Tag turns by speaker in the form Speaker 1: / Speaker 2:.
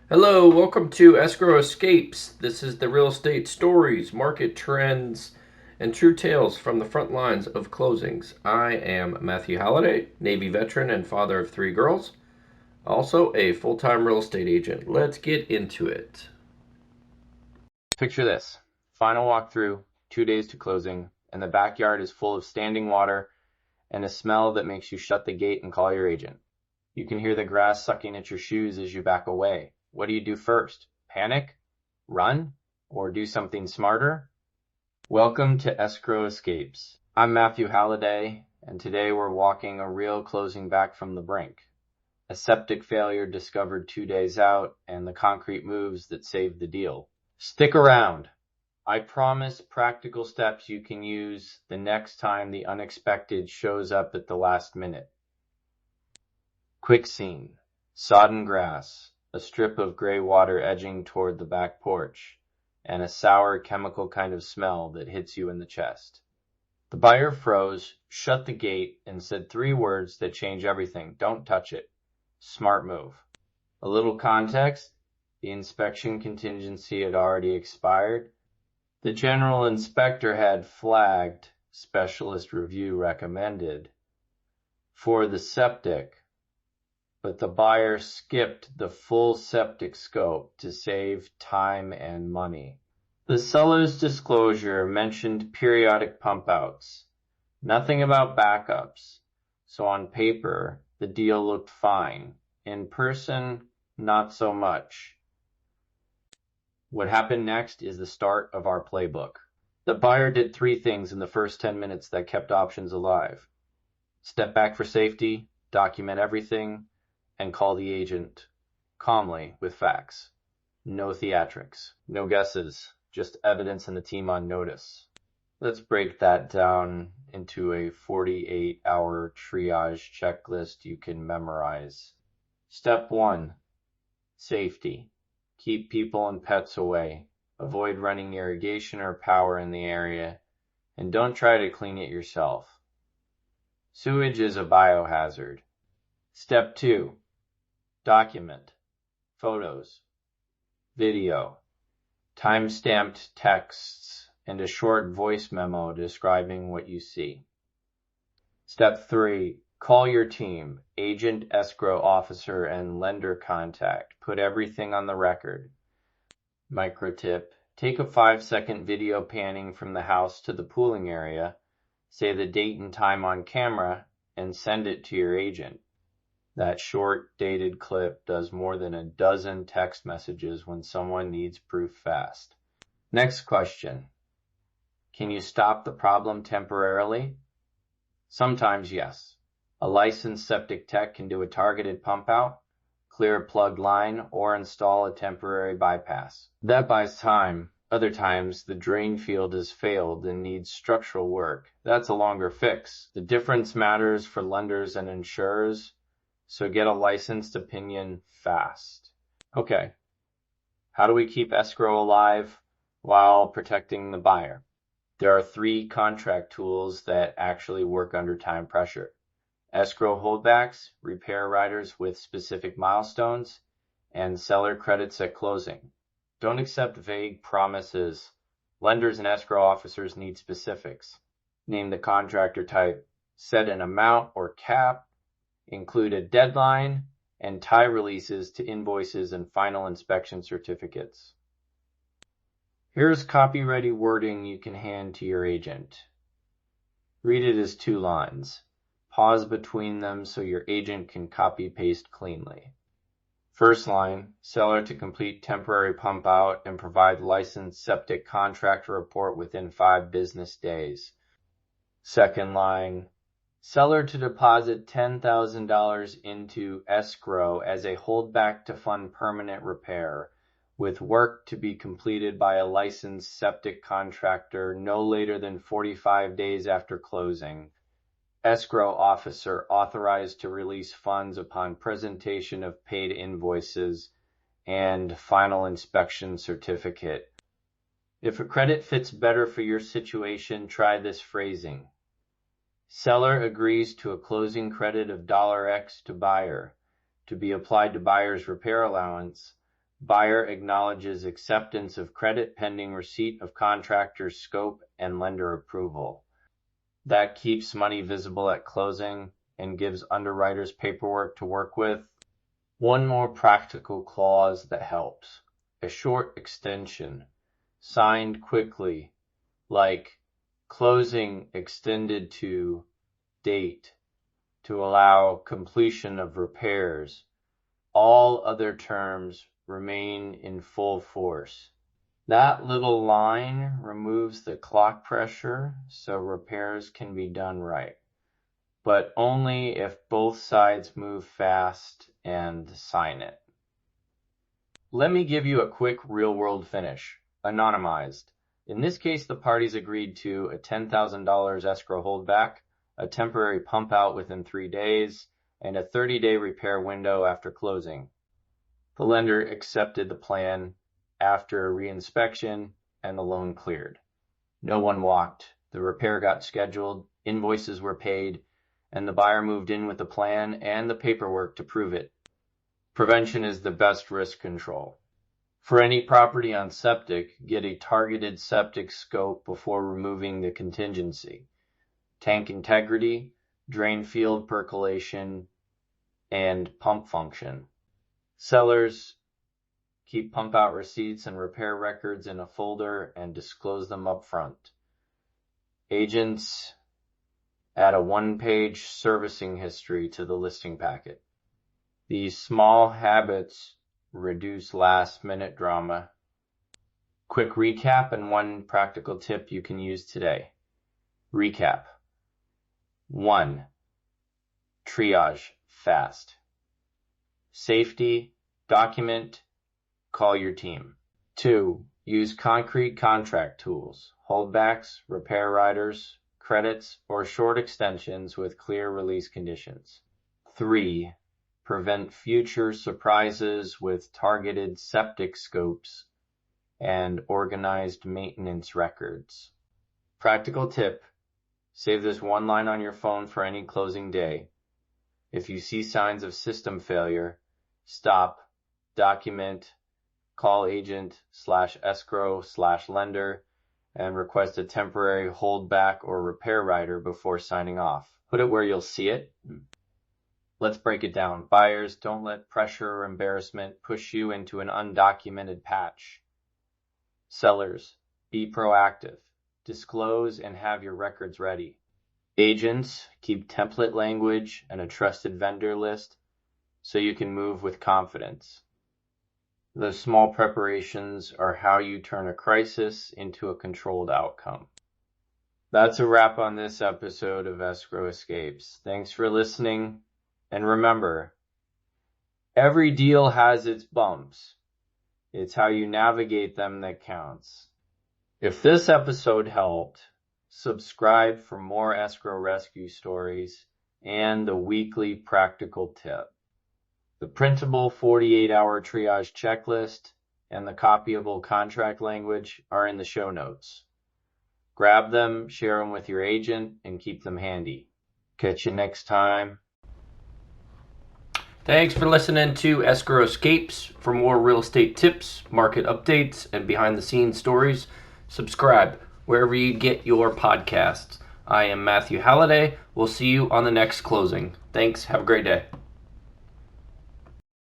Speaker 1: Hello, welcome to Escrow Escapes. This is the real estate stories, market trends, and true tales from the front lines of closings. I am Matthew Halliday, Navy veteran and father of three girls, also a full time real estate agent. Let's get into it.
Speaker 2: Picture this. Final walkthrough, 2 days to closing, and the backyard is full of standing water and a smell that makes you shut the gate and call your agent. You can hear the grass sucking at your shoes as you back away. What do you do first? Panic? Run? Or do something smarter? Welcome to Escrow Escapes. I'm Matthew Halliday, and today we're walking a real closing back from the brink. A septic failure discovered 2 days out, and the concrete moves that saved the deal. Stick around. I promise practical steps you can use the next time the unexpected shows up at the last minute. Quick scene. Sodden grass, a strip of gray water edging toward the back porch, and a sour chemical kind of smell that hits you in the chest. The buyer froze, shut the gate, and said 3 words that change everything. Don't touch it. Smart move. A little context. The inspection contingency had already expired. The general inspector had flagged, specialist review recommended, for the septic, but the buyer skipped the full septic scope to save time and money. The seller's disclosure mentioned periodic pump outs, nothing about backups, so on paper the deal looked fine. In person, not so much. What happened next is the start of our playbook. The buyer did 3 things in the first 10 minutes that kept options alive. Step back for safety, document everything, and call the agent calmly with facts. No theatrics, no guesses, just evidence and the team on notice. Let's break that down into a 48-hour triage checklist you can memorize. Step 1, safety. Keep people and pets away. Avoid running irrigation or power in the area, and don't try to clean it yourself. Sewage is a biohazard. Step 2, document. Photos, video, time-stamped texts, and a short voice memo describing what you see. Step 3, call your team, agent, escrow officer, and lender contact. Put everything on the record. Micro tip, take a 5-second video panning from the house to the pooling area, say the date and time on camera, and send it to your agent. That short, dated clip does more than a dozen text messages when someone needs proof fast. Next question. Can you stop the problem temporarily? Sometimes, yes. A licensed septic tech can do a targeted pump out, clear a plugged line, or install a temporary bypass. That buys time. Other times, the drain field has failed and needs structural work. That's a longer fix. The difference matters for lenders and insurers, so get a licensed opinion fast. Okay, how do we keep escrow alive while protecting the buyer? There are 3 contract tools that actually work under time pressure. Escrow holdbacks, repair riders with specific milestones, and seller credits at closing. Don't accept vague promises. Lenders and escrow officers need specifics. Name the contractor type, set an amount or cap, include a deadline, and tie releases to invoices and final inspection certificates. Here's copy-ready wording you can hand to your agent. Read it as 2 lines. Pause between them so your agent can copy-paste cleanly. First line, seller to complete temporary pump out and provide licensed septic contractor report within 5 business days. Second line, seller to deposit $10,000 into escrow as a holdback to fund permanent repair, with work to be completed by a licensed septic contractor no later than 45 days after closing. Escrow officer authorized to release funds upon presentation of paid invoices and final inspection certificate. If a credit fits better for your situation, try this phrasing. Seller agrees to a closing credit of $X to buyer to be applied to buyer's repair allowance Buyer acknowledges acceptance of credit pending receipt of contractor's scope and lender approval. That keeps money visible at closing and gives underwriters paperwork to work with. One more practical clause that helps: a short extension, signed quickly, like closing extended to date, to allow completion of repairs. All other terms remain in full force. That little line removes the clock pressure so repairs can be done right, but only if both sides move fast and sign it. Let me give you a quick real-world finish, anonymized. In this case, the parties agreed to a $10,000 escrow holdback, a temporary pump out within 3 days, and a 30-day repair window after closing. The lender accepted the plan after reinspection, and the loan cleared. No one walked. The repair got scheduled, invoices were paid, and the buyer moved in with the plan and the paperwork to prove it. Prevention is the best risk control. For any property on septic, get a targeted septic scope before removing the contingency. Tank integrity, drain field percolation, and pump function. Sellers, keep pump out receipts and repair records in a folder and disclose them up front. Agents, add a one-page servicing history to the listing packet. These small habits reduce last-minute drama. Quick recap and one practical tip you can use today. Recap. 1. Triage fast. Safety, document, call your team. 2. Use concrete contract tools, holdbacks, repair riders, credits, or short extensions with clear release conditions. 3. Prevent future surprises with targeted septic scopes and organized maintenance records. Practical tip: save this one line on your phone for any closing day. If you see signs of system failure, stop, document, call agent/escrow/lender, and request a temporary holdback or repair rider before signing off. Put it where you'll see it. Let's break it down. Buyers, don't let pressure or embarrassment push you into an undocumented patch. Sellers, be proactive. Disclose and have your records ready. Agents, keep template language and a trusted vendor list so you can move with confidence. Those small preparations are how you turn a crisis into a controlled outcome. That's a wrap on this episode of Escrow Escapes. Thanks for listening. And remember, every deal has its bumps. It's how you navigate them that counts. If this episode helped, subscribe for more escrow rescue stories and the weekly practical tip. The printable 48-hour triage checklist and the copyable contract language are in the show notes. Grab them, share them with your agent, and keep them handy. Catch you next time.
Speaker 1: Thanks for listening to Escrow Escapes. For more real estate tips, market updates, and behind-the-scenes stories, subscribe wherever you get your podcasts. I am Matthew Halliday. We'll see you on the next closing. Thanks. Have a great day.